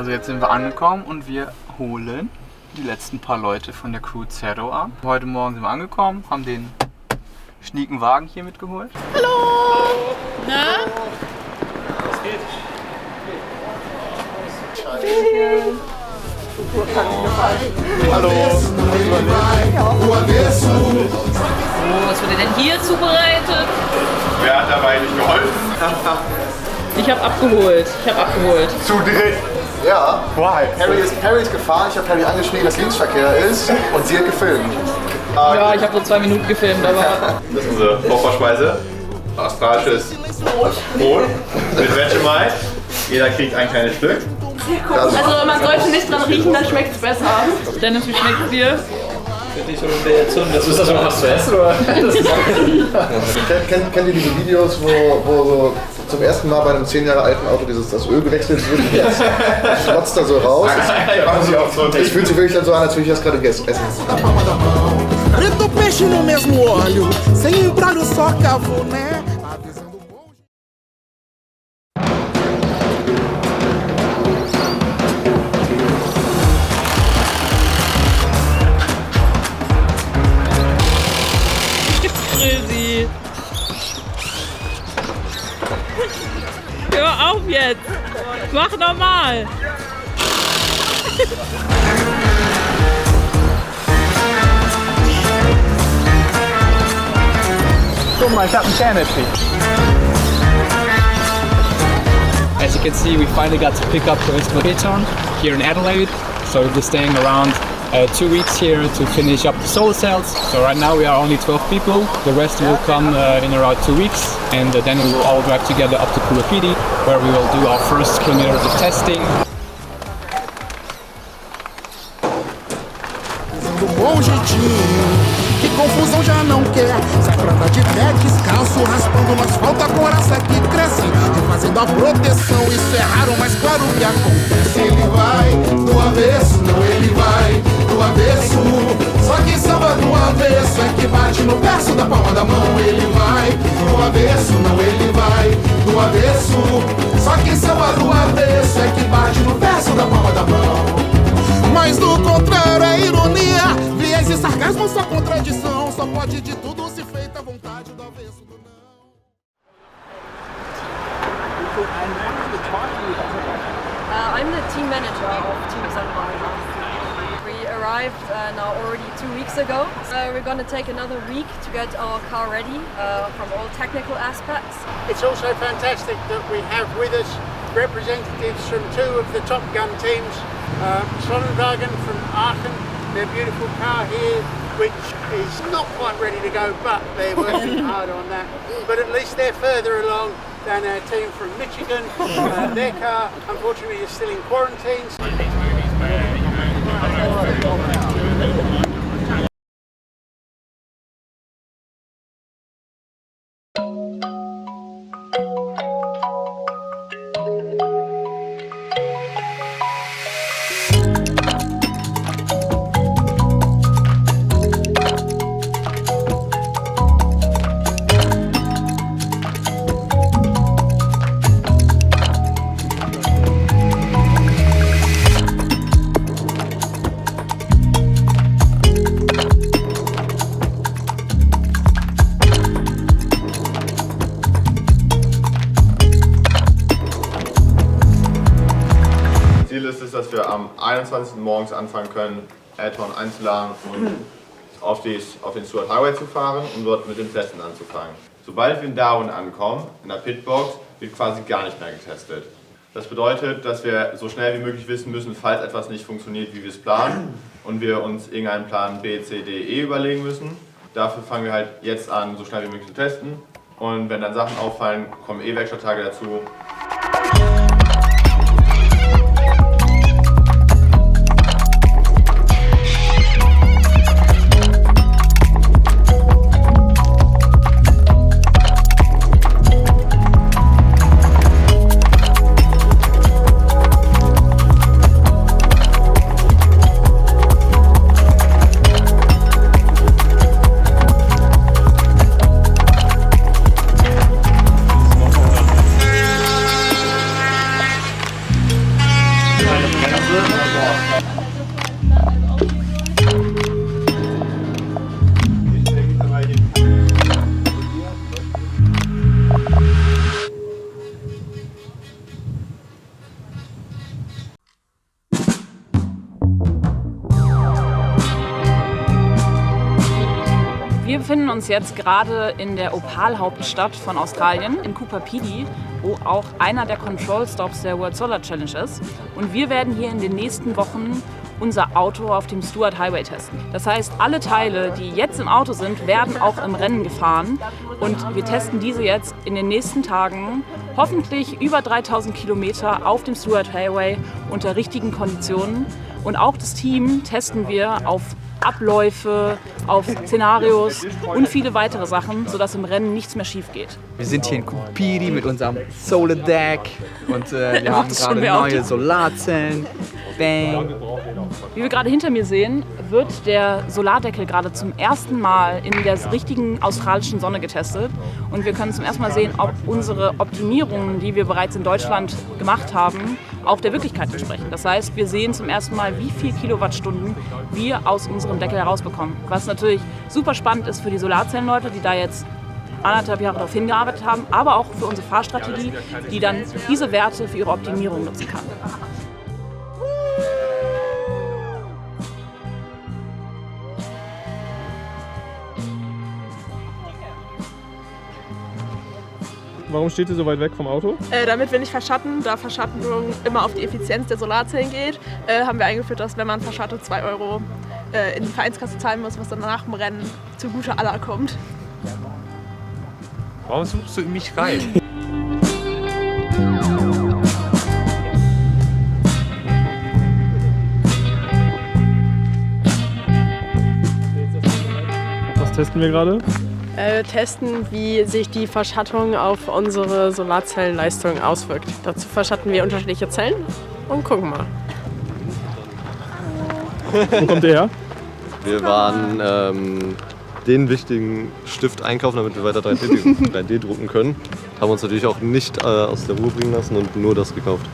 Also jetzt sind wir angekommen und wir holen die letzten paar Leute von der Crew Zero ab. Heute Morgen sind wir angekommen, haben den schnieken Wagen hier mitgeholt. Hallo! Na? Was geht? Hallo! Was wurde denn hier zubereitet? Wer hat dabei nicht geholfen? Ich habe abgeholt. Zu dritt. Ja, Why? Harry ist gefahren, ich habe Harry angeschrien, dass Linksverkehr ist und sie hat gefilmt. Ja, ich habe so 2 Minuten gefilmt, aber... Das ist unsere Vorvorspeise. Australisches Brot mit Vegemite. Jeder kriegt ein kleines Stück. Also man sollte nicht dran riechen, dann schmeckt es besser. Dennis, wie schmeckt's dir? Ist das irgendwas zu essen oder? Kennt ihr diese Videos, wo so zum ersten Mal bei einem 10 Jahre alten Auto das Öl gewechselt wird und jetzt schlotzt da so raus? Es fühlt sich wirklich dann so an, als würde ich das gerade essen. Preto peixe no mesmo óleo, sem embrulho só cafuné. Crazy. Hör auf jetzt! Mach normal! Guck mal, ich hab einen Kernettrick. As you can see, we finally got to pick up the Peloton here in Adelaide. So we'll be staying around 2 weeks here to finish up the solar cells. So right now we are only 12 people. The rest will come in around 2 weeks, and then we will all drive together up to Puapiti, where we will do our first kilometers of testing. Do bom jeitinho, que confusão já não quer. Sai pra andar de pé descalço, raspando no asfalto, a coraça que cresce, refazendo a proteção. Isso é raro, mas claro que acontece. Ele vai do avesso, não ele vai do avesso. Só que samba do avesso é que bate no verso da palma da mão. Ele vai do avesso, não ele vai do avesso. Só que samba do avesso é que bate no verso da palma da mão. Mas do contrário é ironia, viés e sarcasmo só contradição. Só pode de tudo se feita a vontade do avesso do não. I'm the team manager of Team Sandbahn. We arrived now already 2 weeks ago. We're going to take another week to get our car ready from all technical aspects. It's also fantastic that we have with us representatives from 2 of the Top Gun teams. Sonnenwagen from Aachen, their beautiful car here, which is not quite ready to go, but they're working hard on that. But at least they're further along than our team from Michigan. Their car, unfortunately, is still in quarantine. Ziel ist es, dass wir am 21. morgens anfangen können, Elton einzuladen und auf den Stuart Highway zu fahren, um dort mit dem Testen anzufangen. Sobald wir in Darwin ankommen, in der Pitbox, wird quasi gar nicht mehr getestet. Das bedeutet, dass wir so schnell wie möglich wissen müssen, falls etwas nicht funktioniert, wie wir es planen, und wir uns irgendeinen Plan B, C, D, E überlegen müssen. Dafür fangen wir halt jetzt an, so schnell wie möglich zu testen. Und wenn dann Sachen auffallen, kommen Werkstatttage dazu. Wir befinden uns jetzt gerade in der Opal-Hauptstadt von Australien, in Cooper Pedy, wo auch einer der Control Stops der World Solar Challenge ist. Und wir werden hier in den nächsten Wochen unser Auto auf dem Stuart Highway testen. Das heißt, alle Teile, die jetzt im Auto sind, werden auch im Rennen gefahren. Und wir testen diese jetzt in den nächsten Tagen, hoffentlich über 3000 Kilometer auf dem Stuart Highway unter richtigen Konditionen. Und auch das Team testen wir auf Abläufe, auf Szenarios und viele weitere Sachen, sodass im Rennen nichts mehr schief geht. Wir sind hier in Cooper Pedy mit unserem Solar Deck und wir haben gerade neue Solarzellen. Bang! Wie wir gerade hinter mir sehen, wird der Solardeckel gerade zum ersten Mal in der richtigen australischen Sonne getestet. Und wir können zum ersten Mal sehen, ob unsere Optimierungen, die wir bereits in Deutschland gemacht haben, auch der Wirklichkeit entsprechen. Das heißt, wir sehen zum ersten Mal, wie viel Kilowattstunden wir aus unserem Deckel herausbekommen. Was natürlich super spannend ist für die Solarzellenleute, die da jetzt 1,5 Jahre darauf hingearbeitet haben, aber auch für unsere Fahrstrategie, die dann diese Werte für ihre Optimierung nutzen kann. Warum steht ihr so weit weg vom Auto? Damit wir nicht verschatten, da Verschattung immer auf die Effizienz der Solarzellen geht, haben wir eingeführt, dass wenn man verschattet 2 € in die Vereinskasse zahlen muss, was dann nach dem Rennen zugute aller kommt. Warum suchst du in mich rein? Was testen wir gerade? Testen, wie sich die Verschattung auf unsere Solarzellenleistung auswirkt. Dazu verschatten wir unterschiedliche Zellen und gucken mal. Wo kommt ihr her? Wir waren den wichtigen Stift einkaufen, damit wir weiter 3D drucken können. Haben uns natürlich auch nicht aus der Ruhe bringen lassen und nur das gekauft.